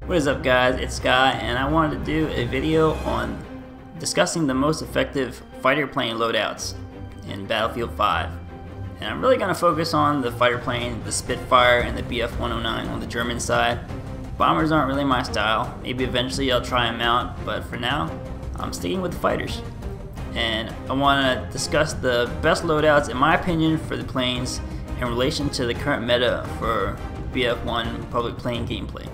What is up, guys? It's Sky, and I wanted to do a video on discussing the most effective fighter plane loadouts in Battlefield 5. And I'm really going to focus on the fighter plane, the Spitfire and the BF-109 on the German side. Bombers aren't really my style. Maybe eventually I'll try them out, but for now, I'm sticking with the fighters. And I want to discuss the best loadouts, in my opinion, for the planes in relation to the current meta for BF1 public plane gameplay.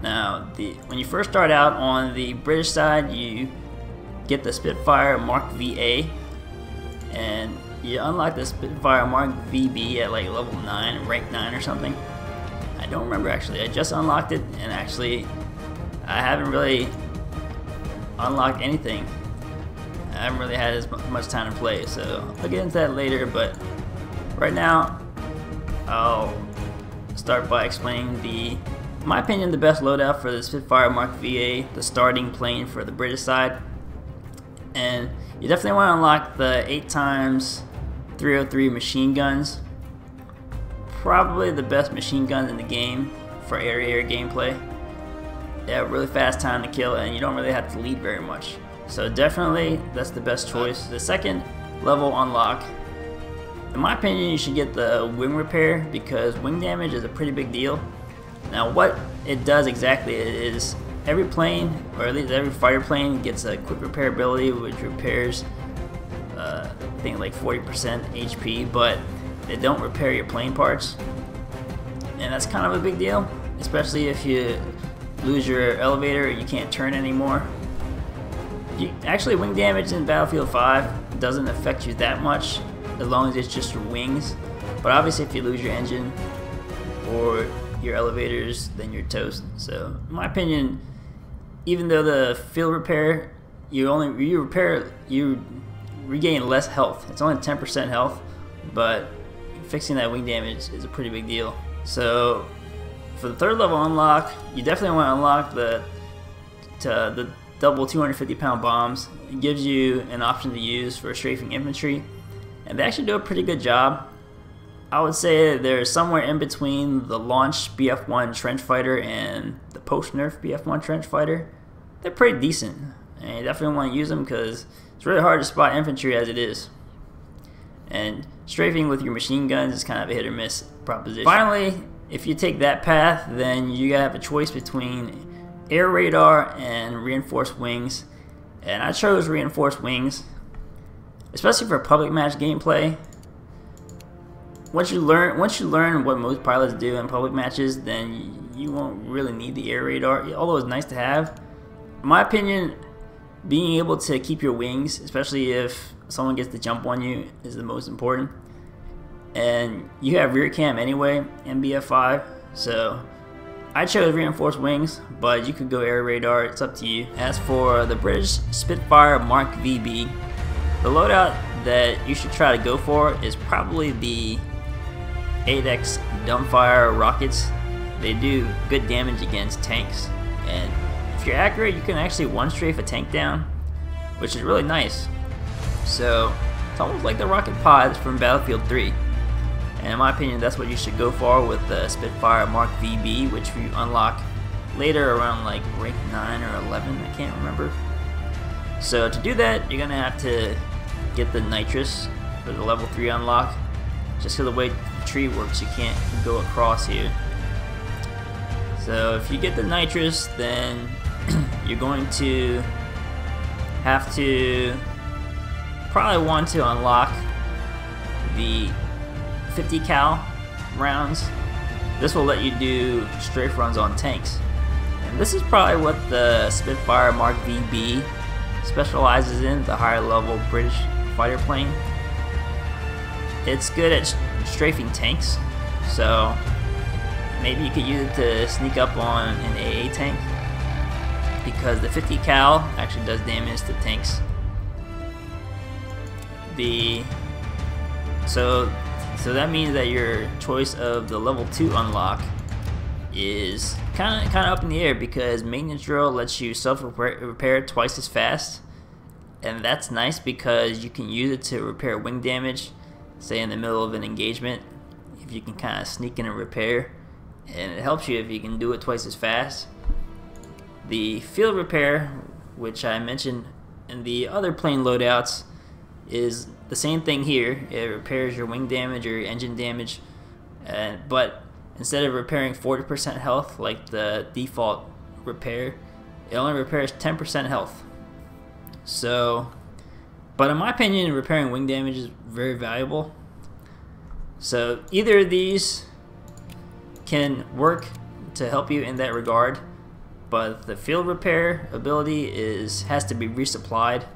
Now, when you first start out on the British side, you get the Spitfire Mark VA, and you unlock the Spitfire Mark VB at like level 9, rank 9 or something. I don't remember actually. I just unlocked it, and actually I haven't really unlocked anything. I haven't really had as much time to play, so I'll get into that later, but right now I'll start by explaining in my opinion, the best loadout for the Spitfire Mark VA, the starting plane for the British side. And you definitely want to unlock the 8x303 machine guns. Probably the best machine guns in the game for air-to-air gameplay. They have really fast time to kill, and you don't really have to lead very much. So definitely, that's the best choice. The second level unlock, in my opinion, you should get the wing repair, because wing damage is a pretty big deal. Now, what it does exactly is every plane, or at least every fighter plane, gets a quick repair ability which repairs I think like 40% HP, but they don't repair your plane parts, and that's kind of a big deal, especially if you lose your elevator and you can't turn anymore. Actually, wing damage in Battlefield 5 doesn't affect you that much as long as it's just your wings, but obviously if you lose your engine or your elevators, then you're toast. So in my opinion, even though the field repair, you regain less health. It's only 10% health, but fixing that wing damage is a pretty big deal. So for the third level unlock, you definitely want to unlock the double 250-pound bombs. It gives you an option to use for strafing infantry, and they actually do a pretty good job. I would say they're somewhere in between the launch BF1 trench fighter and the post-nerf BF1 trench fighter. They're pretty decent, and you definitely want to use them because it's really hard to spot infantry as it is. And strafing with your machine guns is kind of a hit or miss proposition. Finally, if you take that path, then you gotta have a choice between air radar and reinforced wings. And I chose reinforced wings, especially for public match gameplay. Once you learn what most pilots do in public matches, then you won't really need the air radar, although it's nice to have. In my opinion, being able to keep your wings, especially if someone gets to jump on you, is the most important. And you have rear cam anyway in BF5, so I chose reinforced wings, but you could go air radar, it's up to you. As for the British Spitfire Mark VB, the loadout that you should try to go for is probably the 8x dumbfire rockets. They do good damage against tanks, and if you're accurate, you can actually one-strafe a tank down, which is really nice. So it's almost like the rocket pods from Battlefield 3, and in my opinion, that's what you should go for with the Spitfire Mark VB, which you unlock later around like rank 9 or 11, I can't remember. So to do that, you're gonna have to get the nitrous for the level 3 unlock. Just because the way the tree works, you can't go across here. So if you get the nitrous, then you're going to have to probably want to unlock the 50 cal rounds. This will let you do strafe runs on tanks, and this is probably what the Spitfire Mark VB specializes in, the higher level British fighter plane. It's good at strafing tanks, so maybe you could use it to sneak up on an AA tank, because the 50 cal actually does damage to tanks. So that means that your choice of the level 2 unlock is kind of up in the air, because maintenance drill lets you self-repair twice as fast, and that's nice because you can use it to repair wing damage, say in the middle of an engagement, if you can kind of sneak in and repair, and it helps you if you can do it twice as fast. The field repair, which I mentioned in the other plane loadouts, is the same thing here. It repairs your wing damage or your engine damage, but instead of repairing 40% health like the default repair, it only repairs 10% health. So, but in my opinion, repairing wing damage is very valuable. So either of these can work to help you in that regard, but the field repair ability has to be resupplied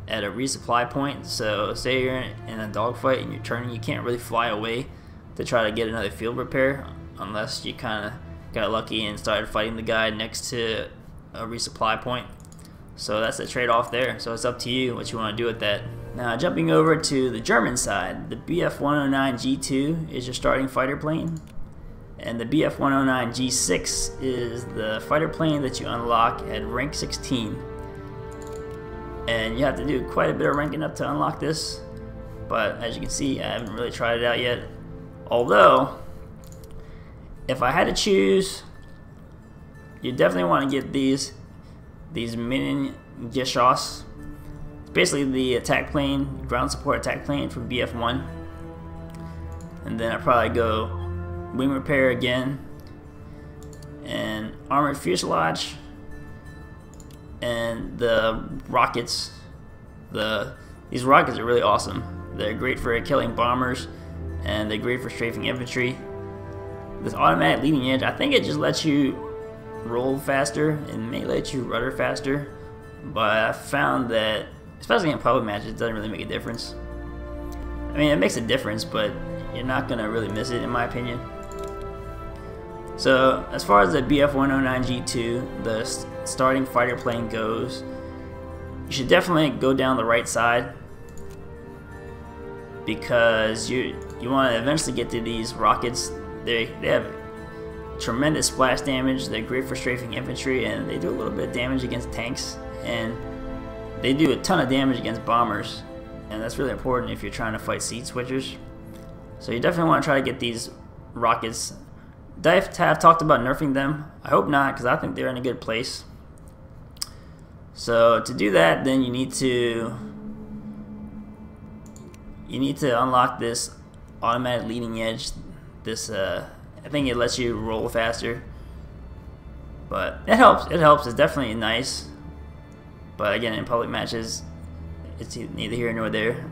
at a resupply point. So say you're in a dogfight and you're turning, you can't really fly away to try to get another field repair unless you kind of got lucky and started fighting the guy next to a resupply point. So that's the trade-off there. So it's up to you what you want to do with that. Now jumping over to the German side, the BF-109G2 is your starting fighter plane, and the BF-109G6 is the fighter plane that you unlock at rank 16. And you have to do quite a bit of ranking up to unlock this, but as you can see, I haven't really tried it out yet. Although, if I had to choose, you definitely want to get these Minen Geschoss. It's basically the attack plane, ground support attack plane from BF1. And then I'd probably go wing repair again, and armored fuselage, and the rockets. These rockets are really awesome. They're great for killing bombers, and they're great for strafing infantry. This automatic leading edge, I think it just lets you roll faster and may let you rudder faster, but I found that, especially in public matches, it doesn't really make a difference. I mean, it makes a difference, but you're not going to really miss it in my opinion. So as far as the BF-109G2, the starting fighter plane goes, you should definitely go down the right side, because you want to eventually get to these rockets. They have tremendous splash damage, they're great for strafing infantry, and they do a little bit of damage against tanks, and they do a ton of damage against bombers, and that's really important if you're trying to fight seat switchers. So you definitely want to try to get these rockets. Dive have talked about nerfing them. I hope not, because I think they're in a good place. So to do that, then you need to unlock this automatic leading edge. This I think it lets you roll faster, but it helps. It helps. It's definitely nice, but again, in public matches, it's neither here nor there.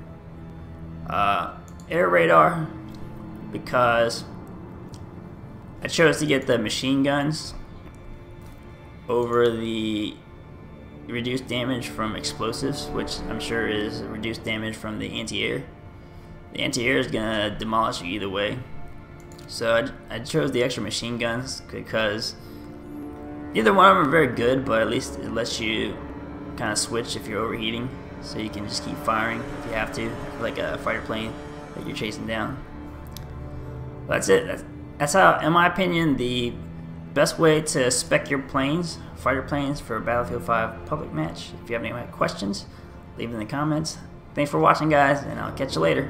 Air radar, because I chose to get the machine guns over the reduced damage from explosives, which I'm sure is reduced damage from the anti-air. The anti-air is gonna demolish you either way. So I chose the extra machine guns because either one of them are very good, but at least it lets you kind of switch if you're overheating, so you can just keep firing if you have to, like a fighter plane that you're chasing down. That's it. That's how, in my opinion, the best way to spec your planes, fighter planes, for a Battlefield 5 public match. If you have any questions, leave them in the comments. Thanks for watching, guys, and I'll catch you later.